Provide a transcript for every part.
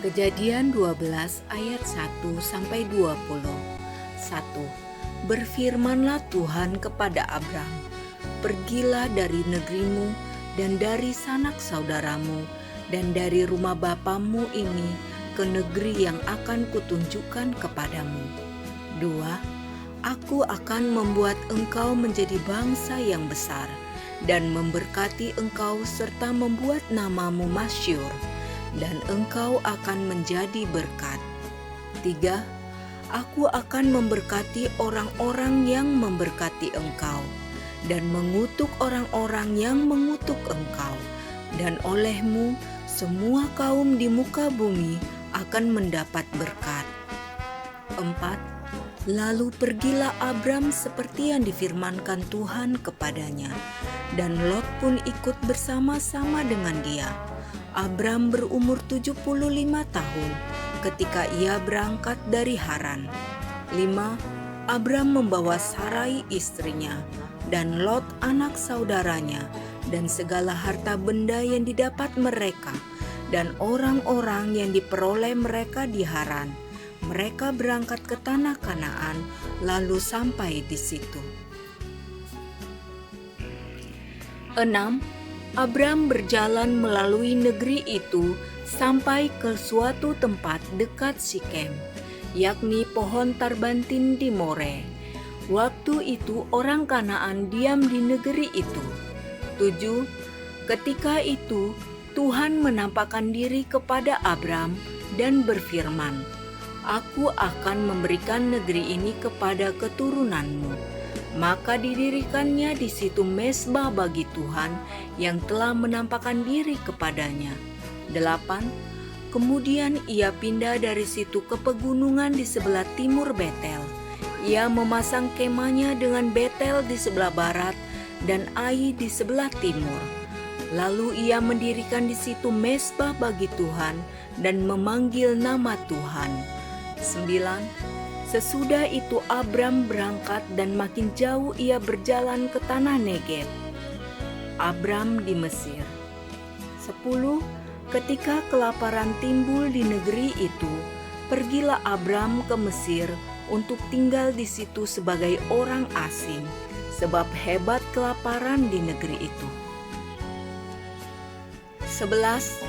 Kejadian 12 ayat 1-20. 1. Berfirmanlah Tuhan kepada Abram, "Pergilah dari negerimu dan dari sanak saudaramu dan dari rumah bapamu ini ke negeri yang akan kutunjukkan kepadamu. 2. Aku akan membuat engkau menjadi bangsa yang besar dan memberkati engkau serta membuat namamu masyhur, dan engkau akan menjadi berkat. 3. Aku akan memberkati orang-orang yang memberkati engkau, dan mengutuk orang-orang yang mengutuk engkau, dan olehmu semua kaum di muka bumi akan mendapat berkat." 4. Lalu pergilah Abram seperti yang difirmankan Tuhan kepadanya, dan Lot pun ikut bersama-sama dengan dia. Abram berumur 75 tahun ketika ia berangkat dari Haran. 5. Abram membawa Sarai istrinya, dan Lot anak saudaranya, dan segala harta benda yang didapat mereka, dan orang-orang yang diperoleh mereka di Haran. Mereka berangkat ke tanah Kanaan, lalu sampai di situ. 6. Abram berjalan melalui negeri itu sampai ke suatu tempat dekat Sikem, yakni pohon tarbantin di More. Waktu itu orang Kanaan diam di negeri itu. 7. Ketika itu Tuhan menampakkan diri kepada Abram dan berfirman, "Aku akan memberikan negeri ini kepada keturunanmu." Maka didirikannya di situ mezbah bagi Tuhan yang telah menampakkan diri kepadanya. 8. Kemudian ia pindah dari situ ke pegunungan di sebelah timur Betel. Ia memasang kemahnya dengan Betel di sebelah barat dan Ai di sebelah timur. Lalu ia mendirikan di situ mezbah bagi Tuhan dan memanggil nama Tuhan. 9. Sesudah itu Abram berangkat dan makin jauh ia berjalan ke tanah Negeb. Abram di Mesir. 10. Ketika kelaparan timbul di negeri itu, pergilah Abram ke Mesir untuk tinggal di situ sebagai orang asing, sebab hebat kelaparan di negeri itu. 11.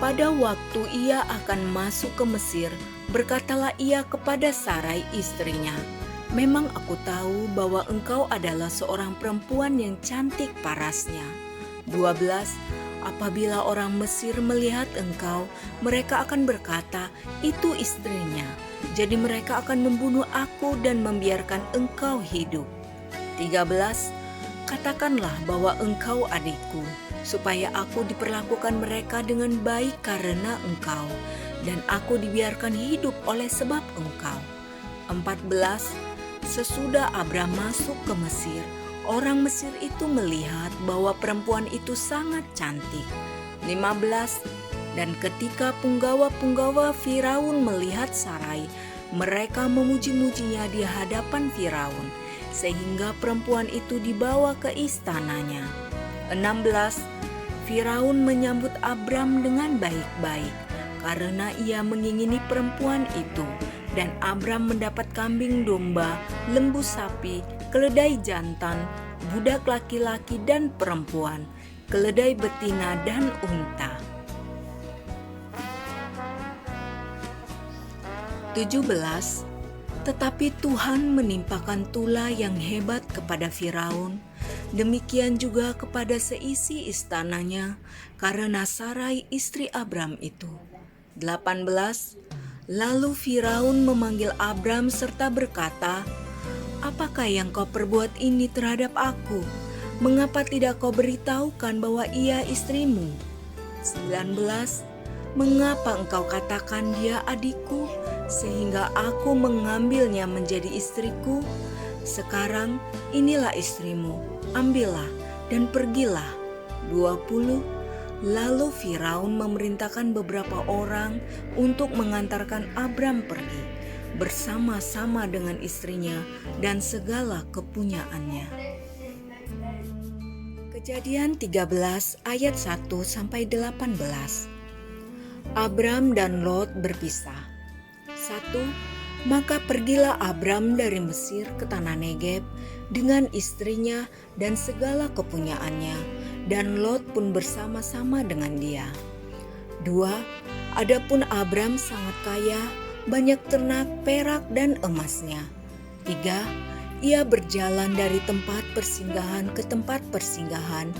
Pada waktu ia akan masuk ke Mesir, berkatalah ia kepada Sarai istrinya, "Memang aku tahu bahwa engkau adalah seorang perempuan yang cantik parasnya." 12. Apabila orang Mesir melihat engkau, mereka akan berkata, "Itu istrinya." Jadi mereka akan membunuh aku dan membiarkan engkau hidup. 13. Katakanlah bahwa engkau adikku, supaya aku diperlakukan mereka dengan baik karena engkau, dan aku dibiarkan hidup oleh sebab engkau. 14. Sesudah Abram masuk ke Mesir, orang Mesir itu melihat bahwa perempuan itu sangat cantik. 15. Dan ketika punggawa-punggawa Firaun melihat Sarai, mereka memuji-mujinya di hadapan Firaun, sehingga perempuan itu dibawa ke istananya. 16. Firaun menyambut Abram dengan baik-baik, karena ia mengingini perempuan itu, dan Abram mendapat kambing domba, lembu sapi, keledai jantan, budak laki-laki dan perempuan, keledai betina dan unta. 17. Tetapi Tuhan menimpakan tula yang hebat kepada Firaun, demikian juga kepada seisi istananya, karena Sarai istri Abram itu. 18. Lalu Firaun memanggil Abram serta berkata, "Apakah yang kau perbuat ini terhadap aku? Mengapa tidak kau beritahukan bahwa ia istrimu?" 19. Mengapa engkau katakan dia adikku, sehingga aku mengambilnya menjadi istriku? Sekarang inilah istrimu, ambillah dan pergilah. 20. Lalu Firaun memerintahkan beberapa orang untuk mengantarkan Abram pergi, bersama-sama dengan istrinya dan segala kepunyaannya. Kejadian 13 ayat 1-18. Abram dan Lot berpisah. 1. Maka pergilah Abram dari Mesir ke tanah Negeb dengan istrinya dan segala kepunyaannya, dan Lot pun bersama-sama dengan dia. 2. Adapun Abram sangat kaya, banyak ternak, perak, dan emasnya. 3. Ia berjalan dari tempat persinggahan ke tempat persinggahan,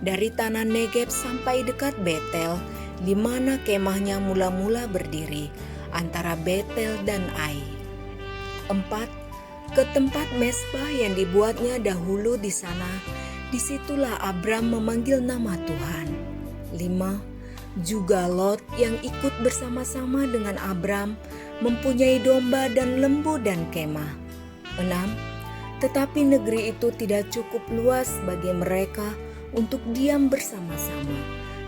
dari tanah Negeb sampai dekat Betel, di mana kemahnya mula-mula berdiri, antara Betel dan Ai. 4. Ke tempat mezbah yang dibuatnya dahulu di sana, disitulah Abram memanggil nama Tuhan. 5. Juga Lot yang ikut bersama-sama dengan Abram mempunyai domba dan lembu dan kemah. 6. Tetapi negeri itu tidak cukup luas bagi mereka untuk diam bersama-sama,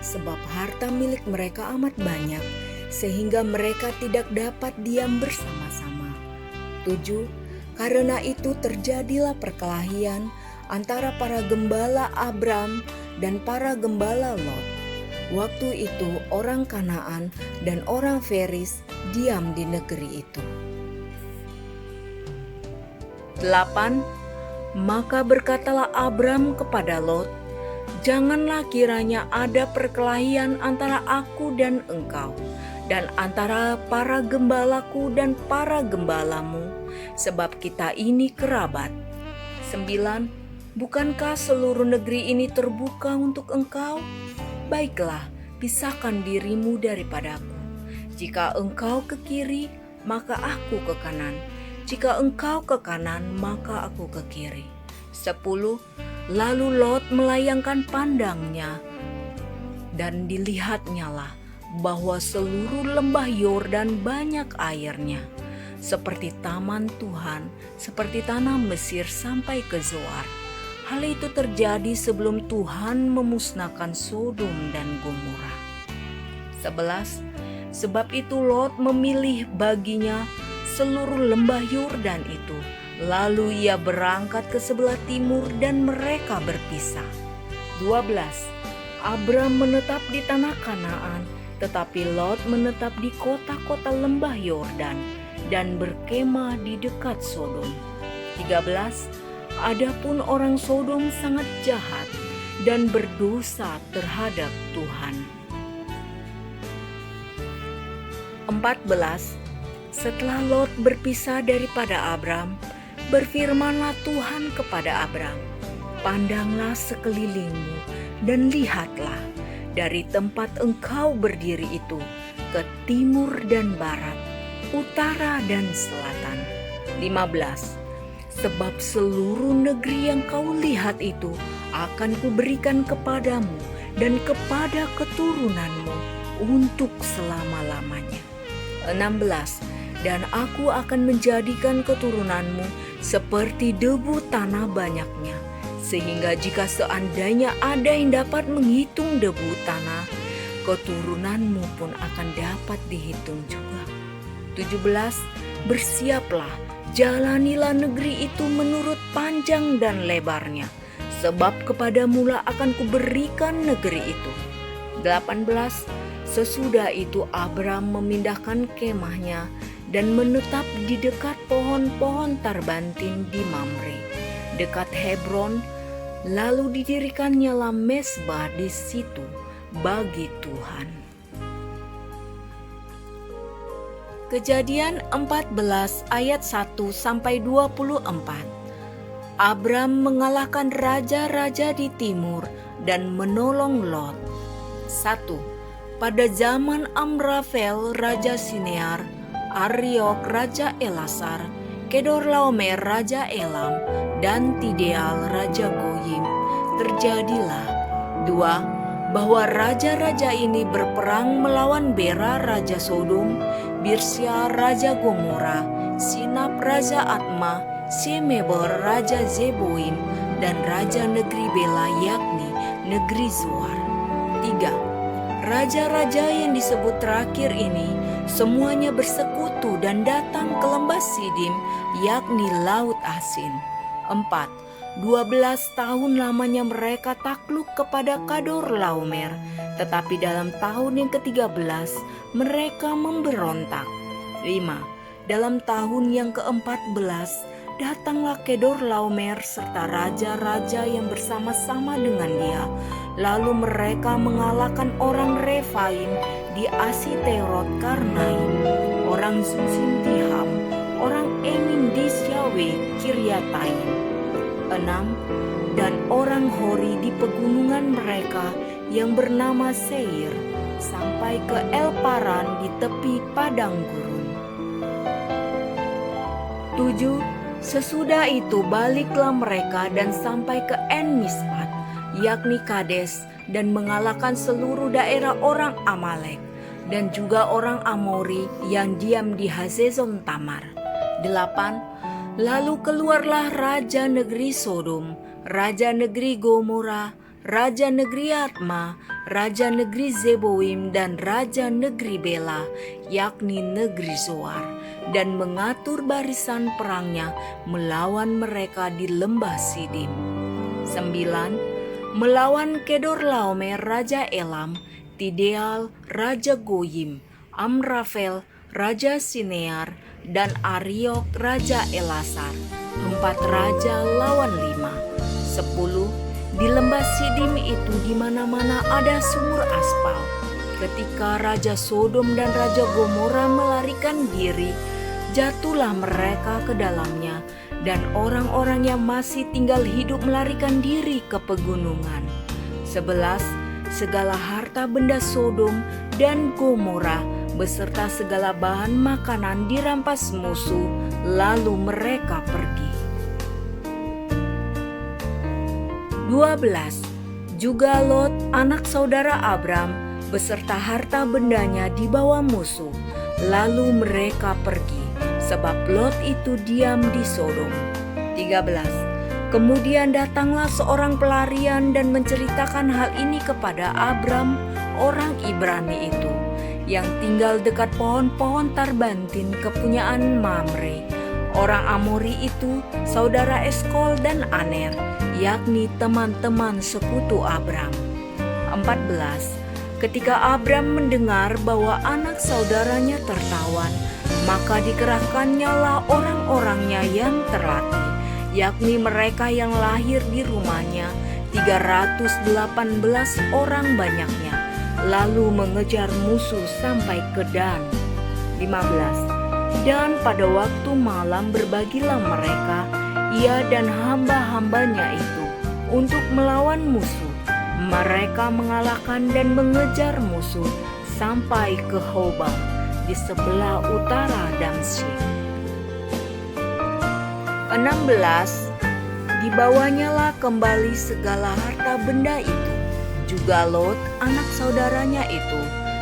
sebab harta milik mereka amat banyak, sehingga mereka tidak dapat diam bersama-sama. 7. Karena itu terjadilah perkelahian antara para gembala Abram dan para gembala Lot. Waktu itu orang Kanaan dan orang Feris diam di negeri itu. 8. Maka berkatalah Abram kepada Lot, "Janganlah kiranya ada perkelahian antara aku dan engkau, dan antara para gembalaku dan para gembalamu, sebab kita ini kerabat." 9. Bukankah seluruh negeri ini terbuka untuk engkau? Baiklah, pisahkan dirimu daripadaku. Jika engkau ke kiri, maka aku ke kanan. Jika engkau ke kanan, maka aku ke kiri. 10. Lalu Lot melayangkan pandangnya, dan dilihatnyalah bahwa seluruh lembah Yordan banyak airnya, seperti taman Tuhan, seperti tanah Mesir sampai ke Zoar. Hal itu terjadi sebelum Tuhan memusnahkan Sodom dan Gomora. 11. Sebab itu Lot memilih baginya seluruh lembah Yordan itu, lalu ia berangkat ke sebelah timur dan mereka berpisah. 12. Abram menetap di tanah Kanaan, tetapi Lot menetap di kota-kota lembah Yordan dan berkemah di dekat Sodom. 13. Adapun orang Sodom sangat jahat dan berdosa terhadap Tuhan. 14. Setelah Lot berpisah daripada Abram, berfirmanlah Tuhan kepada Abram, "Pandanglah sekelilingmu dan lihatlah dari tempat engkau berdiri itu ke timur dan barat, utara dan selatan." 15. Sebab seluruh negeri yang kau lihat itu akan kuberikan kepadamu dan kepada keturunanmu untuk selama-lamanya. 16. Dan aku akan menjadikan keturunanmu seperti debu tanah banyaknya, sehingga jika seandainya ada yang dapat menghitung debu tanah, keturunanmu pun akan dapat dihitung juga. 17. Bersiaplah, jalanilah negeri itu menurut panjang dan lebarnya, sebab kepadamulah akan kuberikan negeri itu. 18. Sesudah itu Abram memindahkan kemahnya dan menetap di dekat pohon-pohon tarbantin di Mamre, dekat Hebron, lalu didirikannya mezbah di situ bagi Tuhan. Kejadian 14 ayat 1 sampai 24. Abram mengalahkan raja-raja di timur dan menolong Lot. 1. Pada zaman Amrafel raja Sinear, Ariok raja Elasar, Kedorlaomer raja Elam, dan Tideal raja Goyim, terjadilah 2. Bahwa raja-raja ini berperang melawan Bera raja Sodom, Birsya raja Gomora, Sinab raja Atma, Semeber raja Zeboim, dan raja negeri Bela yakni negeri Zoar. 3. Raja-raja yang disebut terakhir ini semuanya bersekutu dan datang ke lembah Sidim yakni Laut Asin. 4. 12 tahun lamanya mereka takluk kepada Kedorlaomer, tetapi dalam tahun yang ke-13 mereka memberontak. 5. Dalam tahun yang ke-14 datanglah Kedorlaomer serta raja-raja yang bersama-sama dengan dia. Lalu mereka mengalahkan orang Refaim di Asiterot Karnaim, orang Zusim di Ham, orang Emin di Syawe Kiryataim. 6. Dan orang Hori di pegunungan mereka yang bernama Seir, sampai ke El Paran di tepi padang gurun. 7. Sesudah itu baliklah mereka dan sampai ke En Mispat, yakni Kades, dan mengalahkan seluruh daerah orang Amalek dan juga orang Amori yang diam di Hazezon Tamar. 8. Lalu keluarlah raja negeri Sodom, raja negeri Gomora, raja negeri Adma, raja negeri Zeboim, dan raja negeri Bela, yakni negeri Zoar, dan mengatur barisan perangnya melawan mereka di lembah Sidim. 9. Melawan Kedorlaomer raja Elam, Tideal raja Goyim, Amrafel raja Sinear, dan Ariok raja Elasar. 4 raja lawan 5. 10. Di lembah Sidim itu di mana-mana ada sumur aspal. Ketika raja Sodom dan raja Gomora melarikan diri, jatuhlah mereka ke dalamnya, dan orang-orang yang masih tinggal hidup melarikan diri ke pegunungan. 11. Segala harta benda Sodom dan Gomora beserta segala bahan makanan dirampas musuh, lalu mereka pergi. 12. Juga Lot, anak saudara Abram, beserta harta bendanya dibawa musuh, lalu mereka pergi, sebab Lot itu diam di Sodom. 13. Kemudian datanglah seorang pelarian dan menceritakan hal ini kepada Abram, orang Ibrani itu, yang tinggal dekat pohon-pohon tarbantin kepunyaan Mamre. Orang Amori itu saudara Eskol dan Aner, yakni teman-teman sekutu Abram. 14. Ketika Abram mendengar bahwa anak saudaranya tertawan, maka dikerahkannyalah orang-orangnya yang terlatih, yakni mereka yang lahir di rumahnya, 318 orang banyaknya, lalu mengejar musuh sampai ke Dan. 15. Dan pada waktu malam berbagilah mereka, ia dan hamba-hambanya itu, untuk melawan musuh. Mereka mengalahkan dan mengejar musuh sampai ke Hoba di sebelah utara Damsyik. 16. Dibawanyalah kembali segala harta benda itu, juga Lot anak saudaranya itu,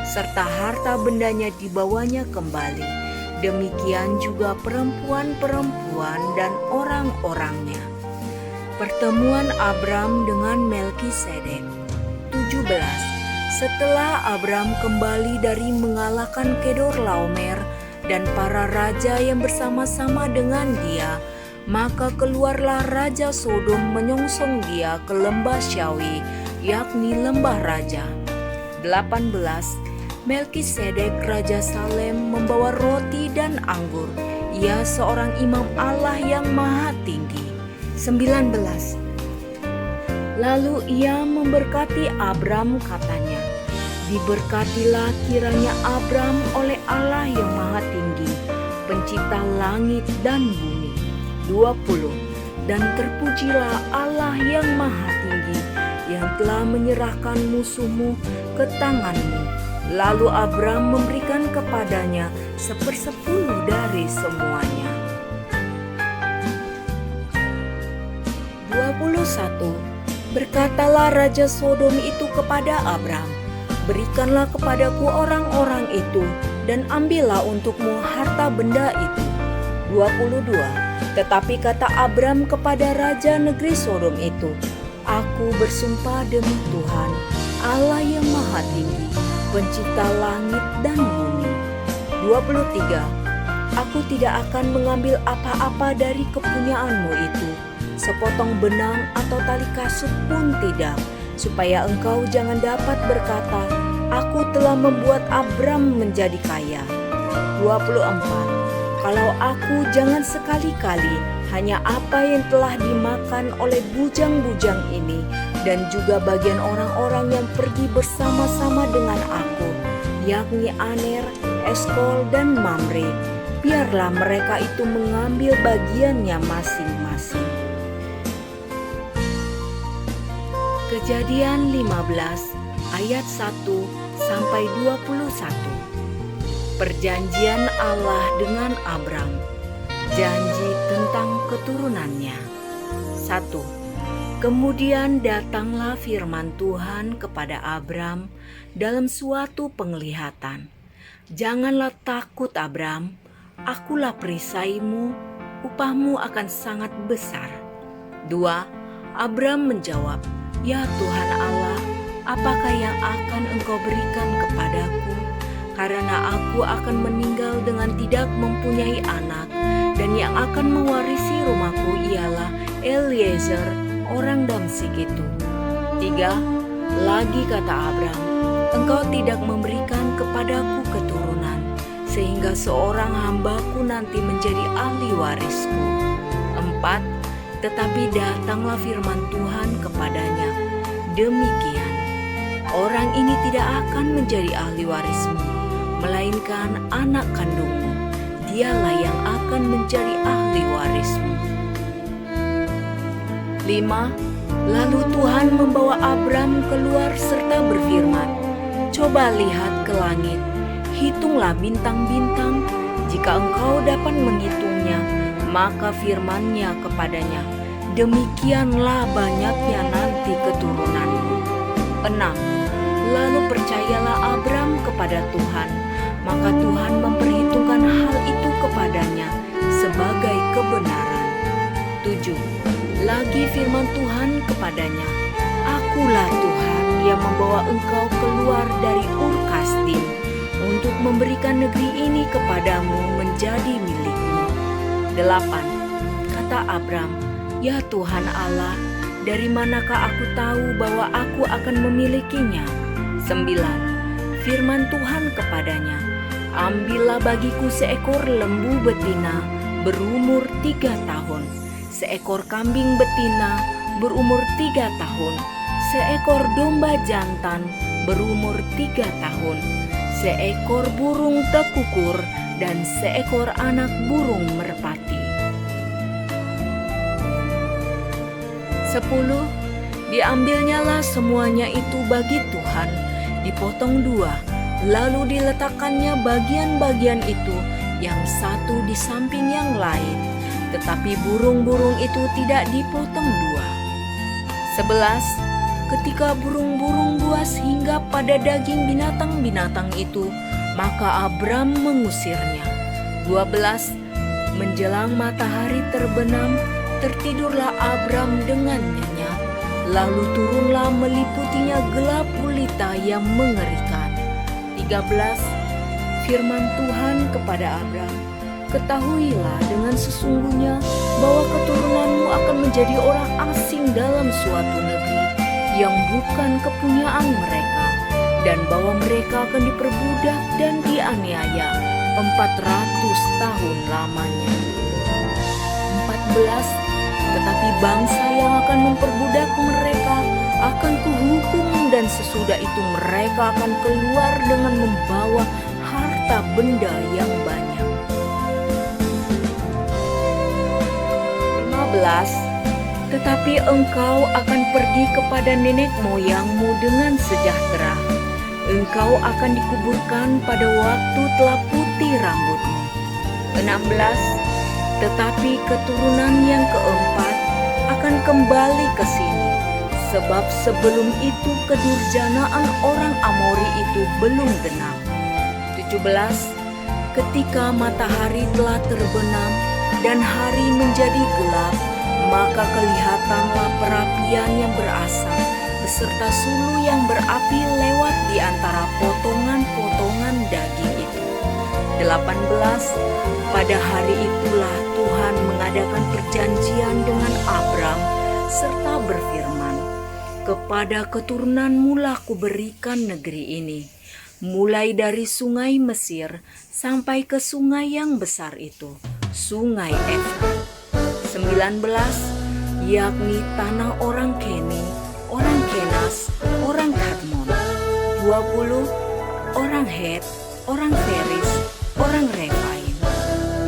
serta harta bendanya dibawanya kembali. Demikian juga perempuan-perempuan dan orang-orangnya. Pertemuan Abram dengan Melkisedek. 17. Setelah Abram kembali dari mengalahkan Kedorlaomer dan para raja yang bersama-sama dengan dia, maka keluarlah raja Sodom menyongsong dia ke lembah Syawe, yakni lembah raja. 18. Melkisedek raja Salem membawa roti dan anggur. Ia seorang imam Allah yang maha tinggi. 19. Lalu ia memberkati Abram, katanya, diberkatilah kiranya Abram oleh Allah yang maha tinggi, pencipta langit dan bumi. 20. Dan terpujilah Allah yang maha tinggi, yang telah menyerahkan musuhmu ke tanganmu. Lalu Abram memberikan kepadanya 1/10 dari semuanya. 21. Berkatalah raja Sodom itu kepada Abram, berikanlah kepadaku orang-orang itu, dan ambillah untukmu harta benda itu. 22. Tetapi kata Abram kepada raja negeri Sodom itu, aku bersumpah demi Tuhan, Allah yang maha tinggi, pencipta langit dan bumi. 23. Aku tidak akan mengambil apa-apa dari kepunyaanmu itu, sepotong benang atau tali kasut pun tidak, supaya engkau jangan dapat berkata, aku telah membuat Abram menjadi kaya. 24. Kalau aku jangan sekali-kali hanya apa yang telah dimakan oleh bujang-bujang ini dan juga bagian orang-orang yang pergi bersama-sama dengan aku, yakni Aner, Eskol, dan Mamre, biarlah mereka itu mengambil bagiannya masing-masing. Kejadian 15 ayat 1 sampai 21. Perjanjian Allah dengan Abram. Janji tentang keturunannya. 1. Kemudian datanglah firman Tuhan kepada Abram dalam suatu penglihatan. Janganlah takut Abram, akulah perisaimu, upahmu akan sangat besar. 2. Abram menjawab, ya Tuhan Allah, apakah yang akan engkau berikan kepadaku? Karena aku akan meninggal dengan tidak mempunyai anak, dan yang akan mewarisi rumahku ialah Eliezer orang Damsik itu. 3. Lagi kata Abram, engkau tidak memberikan kepadaku keturunan, sehingga seorang hambaku nanti menjadi ahli warisku. 4. Tetapi datanglah firman Tuhan kepadanya, demikian, orang ini tidak akan menjadi ahli warismu, melainkan anak kandungmu, dialah yang akan menjadi ahli warismu. 5. Lalu Tuhan membawa Abram keluar serta berfirman, coba lihat ke langit, hitunglah bintang-bintang, jika engkau dapat menghitungnya, maka firman-Nya kepadanya, demikianlah banyaknya nanti keturunanmu. 6. Lalu percayalah Abram kepada Tuhan, maka Tuhan memperhitungkan hal itu kepadanya sebagai kebenaran. 7. Lagi firman Tuhan kepadanya, akulah Tuhan yang membawa engkau keluar dari Ur Kasdim untuk memberikan negeri ini kepadamu menjadi milikmu. 8. Kata Abram, ya Tuhan Allah, dari manakah aku tahu bahwa aku akan memilikinya? 9. Firman Tuhan kepadanya, ambillah bagiku seekor lembu betina berumur 3 tahun, seekor kambing betina berumur 3 tahun, seekor domba jantan berumur 3 tahun, seekor burung tekukur, dan seekor anak burung merpati. 10. Diambilnyalah semuanya itu bagi Tuhan, dipotong 2, lalu diletakkannya bagian-bagian itu yang satu di samping yang lain, tetapi burung-burung itu tidak dipotong 2. 11. Ketika burung-burung buas hinggap pada daging binatang-binatang itu, maka Abram mengusirnya. 12. Menjelang matahari terbenam, tertidurlah Abram dengan nyenyak, lalu turunlah meliputinya gelap gulita yang mengerikan. 13. Firman Tuhan kepada Abram, ketahuilah dengan sesungguhnya bahwa keturunanmu akan menjadi orang asing dalam suatu negeri yang bukan kepunyaan mereka, dan bahwa mereka akan diperbudak dan dianiaya 400 tahun lamanya. 14. Tetapi bangsa yang akan memperbudak mereka akan kuhukum, dan sesudah itu mereka akan keluar dengan membawa harta benda yang banyak. 15. Tetapi engkau akan pergi kepada nenek moyangmu dengan sejahtera. Engkau akan dikuburkan pada waktu telah putih rambutmu. 16. Tetapi keturunan yang keempat akan kembali ke sini, sebab sebelum itu kedurjanaan orang Amori itu belum genap. 17. Ketika matahari telah terbenam dan hari menjadi gelap, maka kelihatanlah perapian yang berasap beserta sulu yang berapi lewat di antara potongan-potongan daging itu. 18. Pada hari itulah Tuhan mengadakan perjanjian dengan Abram serta berfirman, "Kepada keturunanmu lah kuberikan negeri ini, mulai dari sungai Mesir sampai ke sungai yang besar itu, sungai Efrat." 19, yakni tanah orang Keni, orang Kenas, orang Kadmon. 20, orang Het, orang Feris, orang Refaim.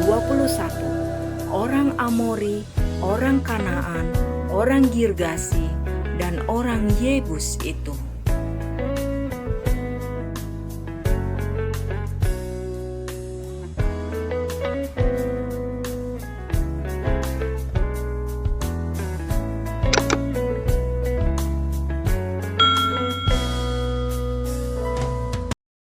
21, orang Amori, orang Kanaan, orang Girgasi, dan orang Yebus itu.